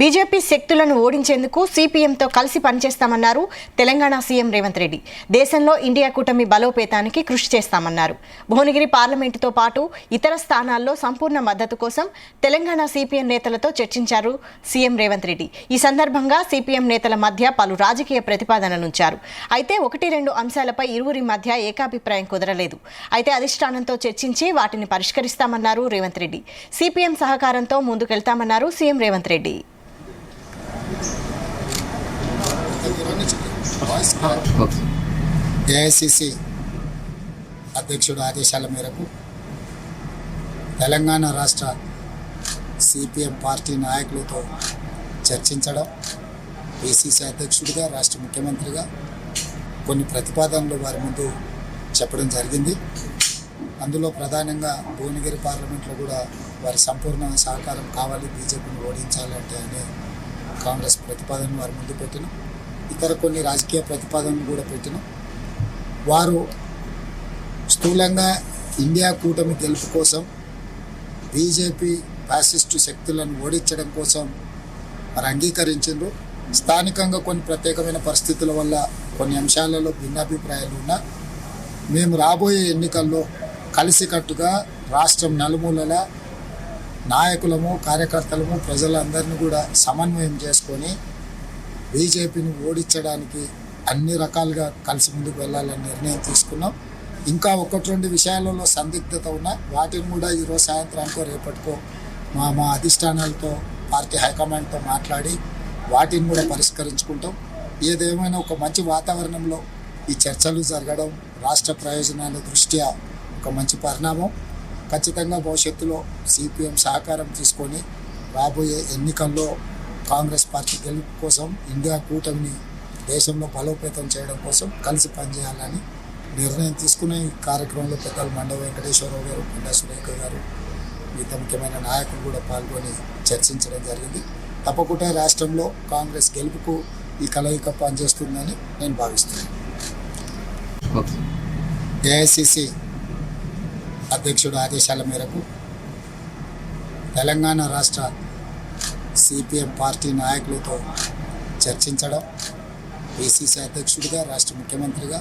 BJP శక్తులను ఓడించేందుకు సిపిఎంతో కలిసి పనిచేస్తామన్నారు Telangana CM Revanth Reddy. దేశంలో ఇండియా కూటమి బలోపేతానికి కృషి చేస్తామన్నారు. భువనగిరి పార్లమెంటుతో పాటు ఇతర స్థానాల్లో సంపూర్ణ మద్దతు కోసం తెలంగాణ సిపిఎం నేతలతో చర్చించారు సీఎం రేవంత్ రెడ్డి. ఈ సందర్భంగా సిపిఎం నేతల మధ్య పలు రాజకీయ ప్రతిపాదనలుంచారు. అయితే 1-2 అంశాలపై ఇరువురి మధ్య ఏకాభిప్రాయం కుదరలేదు. అయితే అధిష్టానంతో చర్చించి వాటిని పరిష్కరిస్తామన్నారు రేవంత్ రెడ్డి. సిపిఎం సహకారంతో ముందుకెళ్తామన్నారు సీఎం రేవంత్ రెడ్డి. ఏఐసిసి అధ్యక్షుడు ఆదేశాల మేరకు తెలంగాణ రాష్ట్ర సిపిఎం పార్టీ నాయకులతో చర్చించడం, పిసిసి అధ్యక్షుడిగా రాష్ట్ర ముఖ్యమంత్రిగా కొన్ని ప్రతిపాదనలు వారి ముందు చెప్పడం జరిగింది. అందులో ప్రధానంగా భువనగిరి పార్లమెంట్లో కూడా వారి సంపూర్ణ సహకారం కావాలి, బీజేపీని ఓడించాలంటే అనే కాంగ్రెస్ ప్రతిపాదనను వారి ముందు పెట్టిన, ఇతర కొన్ని రాజకీయ ప్రతిపాదనలు కూడా పెట్టిన. వారు స్థూలంగా ఇండియా కూటమి గెలుపు కోసం, బీజేపీ ఫ్యాసిస్టు శక్తులను ఓడించడం కోసం మరి అంగీకరించారు. స్థానికంగా కొన్ని ప్రత్యేకమైన పరిస్థితుల వల్ల కొన్ని అంశాలలో భిన్నాభిప్రాయాలు ఉన్నా మేము రాబోయే ఎన్నికల్లో కలిసికట్టుగా రాష్ట్రం నలుమూలల నాయకులము, కార్యకర్తలము, ప్రజలందరినీ కూడా సమన్వయం చేసుకొని బీజేపీని ఓడించడానికి అన్ని రకాలుగా కలిసి ముందుకు వెళ్ళాలని నిర్ణయం తీసుకున్నాం. ఇంకా 1-2 విషయాలలో సందిగ్ధత ఉన్నా వాటిని కూడా ఈరోజు సాయంత్రానికో రేపటికో మా అధిష్టానాలతో పార్టీ హైకమాండ్తో మాట్లాడి వాటిని కూడా పరిష్కరించుకుంటాం. ఏదేమైనా ఒక మంచి వాతావరణంలో ఈ చర్చలు జరగడం రాష్ట్ర ప్రయోజనాల దృష్ట్యా ఒక మంచి పరిణామం. ఖచ్చితంగా భవిష్యత్తులో సిపిఎం సహకారం తీసుకొని రాబోయే ఎన్నికల్లో కాంగ్రెస్ పార్టీ గెలుపు కోసం, ఇండియా కూటమిని దేశంలో బలోపేతం చేయడం కోసం కలిసి పనిచేయాలని నిర్ణయం తీసుకున్న ఈ కార్యక్రమంలో పెద్దలు మండవ వెంకటేశ్వరరావు గారు, కొండా సురేఖ గారు, మిగతా ముఖ్యమైన నాయకులు కూడా పాల్గొని చర్చించడం జరిగింది. తప్పకుండా రాష్ట్రంలో కాంగ్రెస్ గెలుపుకు ఈ కలయిక పనిచేస్తుందని నేను భావిస్తున్నాను. ఏఐసిసి అధ్యక్షుడు ఆదేశాల మేరకు తెలంగాణ రాష్ట్ర సిపిఎం పార్టీ నాయకులతో చర్చించడం, పిసిసి అధ్యక్షుడిగా రాష్ట్ర ముఖ్యమంత్రిగా